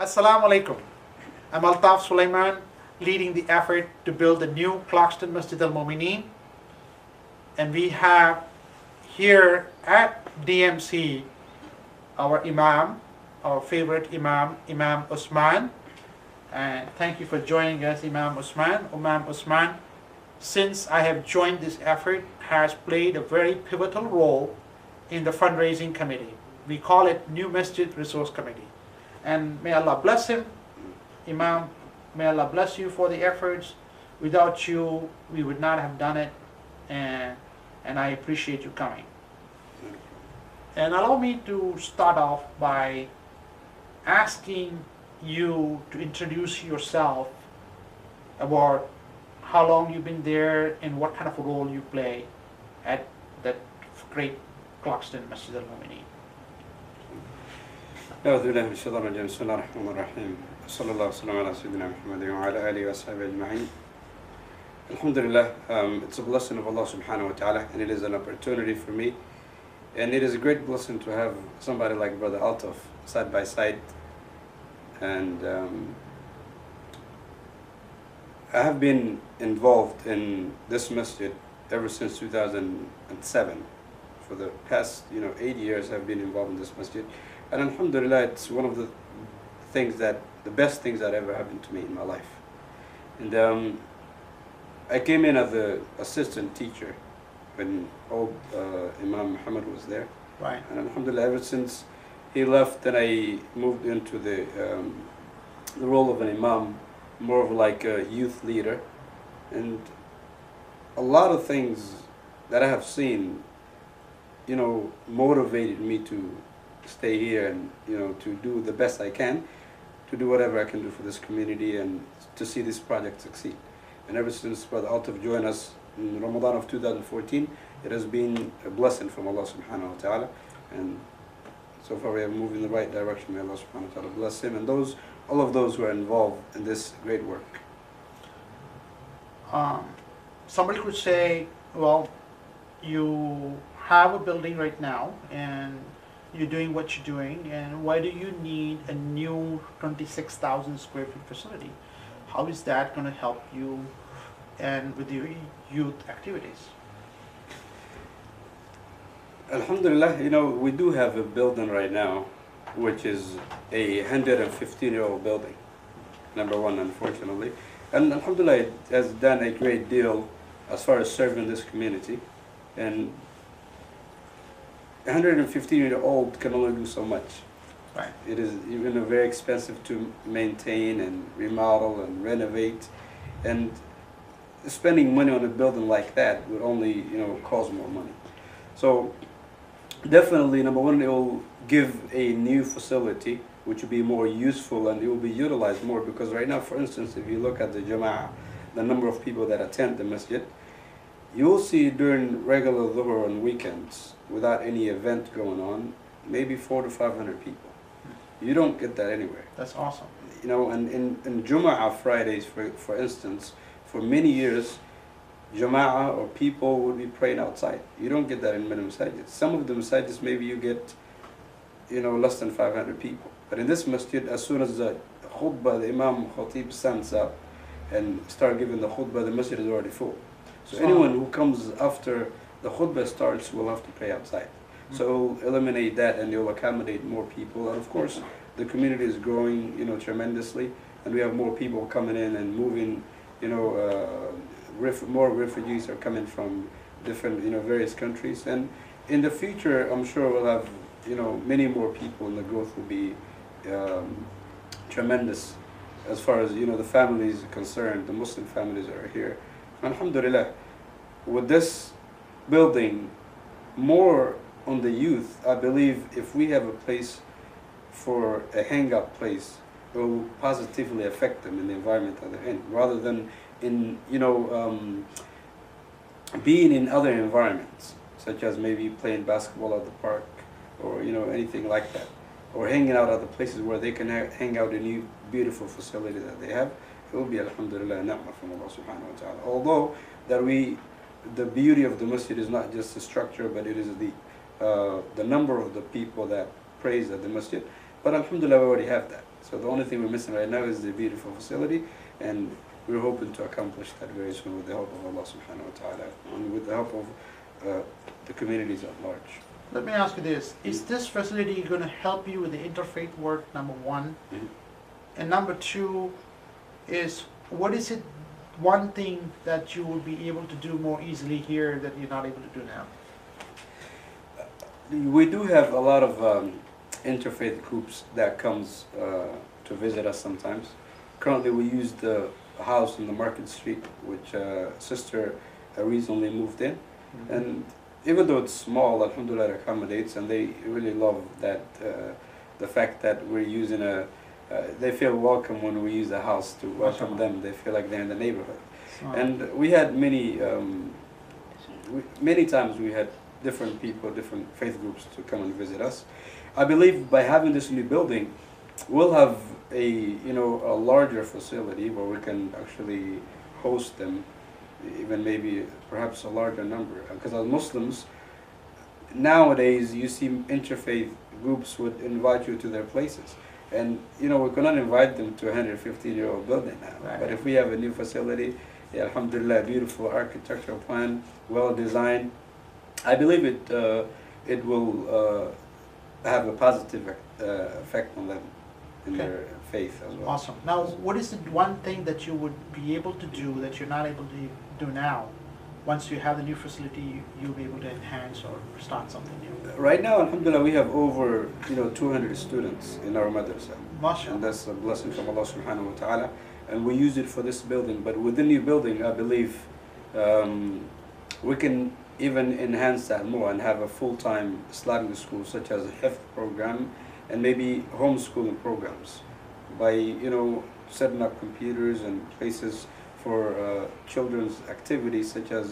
Assalamu alaikum. I'm Altab leading the effort to build the new Clarkston Masjid Al-Momineem. And we have here at DMC our Imam, our favorite Imam, Imam Usman. And thank you for joining us, Imam Usman. Imam Usman, since I have joined this effort, has played a very pivotal role in the fundraising committee. We call it New Masjid Resource Committee. And may Allah bless him. Imam, may Allah bless you for the efforts. Without you, we would not have done it. And I appreciate you coming. And allow me to start off by asking you to introduce yourself, about how long you've been there and what kind of a role you play at that great Clarkston Masjid Al-Momineem. أعوذ بالله من الشيطان الرجيم بسم الله الرحمن الرحيم صلى الله وسلم على سيدنا محمد وعلى آله وصحبه أجمعين. Alhamdulillah, it's a blessing of Allah subhanahu wa ta'ala, and it is an opportunity for me, and it is a great blessing to have somebody like Brother Altab side by side. And I have been involved in this masjid ever since 2007. For the past 8 years I've been involved in this masjid, and alhamdulillah, it's one of the best things that ever happened to me in my life. And I came in as an assistant teacher when old Imam Muhammad was there. Right. And alhamdulillah, ever since he left, then I moved into the role of an imam, more of like a youth leader. And a lot of things that I have seen, motivated me to stay here and, to do the best I can, to do whatever I can do for this community and to see this project succeed. And ever since Brother Altab joined us in Ramadan of 2014, it has been a blessing from Allah subhanahu wa ta'ala. And so far we have moved in the right direction. May Allah subhanahu wa ta'ala bless him and all of those who are involved in this great work. Somebody could say, well, you have a building right now and you're doing what you're doing, and why do you need a new 26,000 square feet facility? How is that going to help you and with your youth activities? Alhamdulillah, we do have a building right now, which is a 115-year-old building, number one, unfortunately. And alhamdulillah, it has done a great deal as far as serving this community. And 115-year-old can only do so much. Right. It is even very expensive to maintain and remodel and renovate. And spending money on a building like that would only, cause more money. So definitely, number one, it will give a new facility which will be more useful and it will be utilized more, because right now, for instance, if you look at the Jama'ah, the number of people that attend the masjid, you will see during regular dhuhr on weekends, without any event going on, maybe 400 to 500 people. You don't get that anywhere. That's awesome. And in Jum'ah Fridays, for instance, for many years, Jama'ah or people would be praying outside. You don't get that in many masajids. Some of the masajids, maybe you get, less than 500 people. But in this masjid, as soon as the khutbah, the Imam Khatib stands up and start giving the khutbah, the masjid is already full. So anyone who comes after the khutbah starts will have to pray outside. So it will eliminate that and it will accommodate more people. And of course, the community is growing, tremendously. And we have more people coming in and moving, more refugees are coming from different, various countries. And in the future, I'm sure we'll have, many more people, and the growth will be tremendous as far as, the families are concerned, the Muslim families that are here. Alhamdulillah, with this building, more on the youth, I believe if we have a place for a hang-out place, it will positively affect them in the environment that they're in, rather than in, being in other environments, such as maybe playing basketball at the park, or anything like that, or hanging out at the places where they can hang out in a beautiful facility that they have. It will be alhamdulillah a ni'mah from Allah subhanahu wa ta'ala. Although the beauty of the masjid is not just the structure, but it is the number of the people that prays at the masjid. But alhamdulillah, we already have that. So the only thing we're missing right now is the beautiful facility, and we're hoping to accomplish that very soon with the help of Allah subhanahu wa ta'ala and with the help of the communities at large. Let me ask you this. Is this facility going to help you with the interfaith work, number one? Mhm. And number two is, what is it, one thing that you will be able to do more easily here that you're not able to do now? We do have a lot of interfaith groups that comes to visit us sometimes. Currently we use the house in the Market Street, which sister recently moved in. And even though it's small, alhamdulillah, it accommodates, and they really love that, the fact that we're using they feel welcome when we use a house to welcome them. They feel like they're in the neighborhood. And we had many times we had different people, different faith groups to come and visit us. I believe by having this new building, we'll have a larger facility where we can actually host them, even maybe perhaps a larger number. Because as Muslims, nowadays you see interfaith groups would invite you to their places. And we cannot invite them to a 115-year-old building now. Right. But if we have a new facility, alhamdulillah, beautiful architectural plan, well designed, I believe it will have a positive effect on them in their faith as well. Awesome. Now, what is the one thing that you would be able to do that you're not able to do now? Once you have the new facility, you'll be able to enhance or start something new. Right now, alhamdulillah, we have over 200 students in our madrasa. Mashallah. And that's a blessing from Allah subhanahu wa ta'ala. And we use it for this building. But with the new building, I believe we can even enhance that more and have a full-time Islamic school, such as a Hifz program and maybe homeschooling programs, by setting up computers and places for children's activities, such as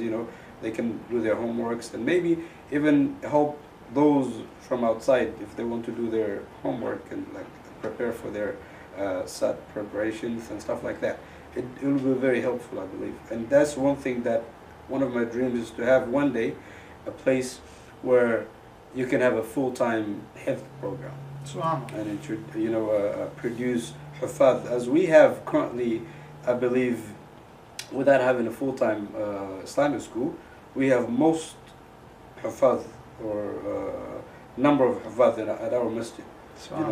they can do their homeworks, and maybe even help those from outside if they want to do their homework and prepare for their SAT preparations and stuff like that. It will be very helpful, I believe. And that's one thing that one of my dreams is to have one day a place where you can have a full-time health program. Subhanallah. And it should, produce hufad, as we have currently, I believe, without having a full-time Islamic school, we have most hufad or number of hufad at our masjid.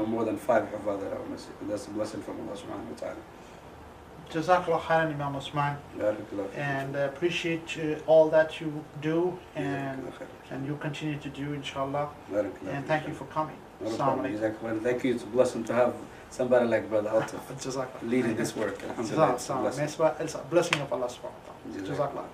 More than 5 hufad at our masjid. And that's a blessing from Allah subhanahu wa ta'ala. Jazakallah khairan, Imam Osman, and appreciate all that you do and you continue to do, inshallah. And thank you for coming. Thank you. It's a blessing to have somebody like Brother Altab leading this work. It's a blessing of Allah subhanahu wa ta'ala. Jazakallah.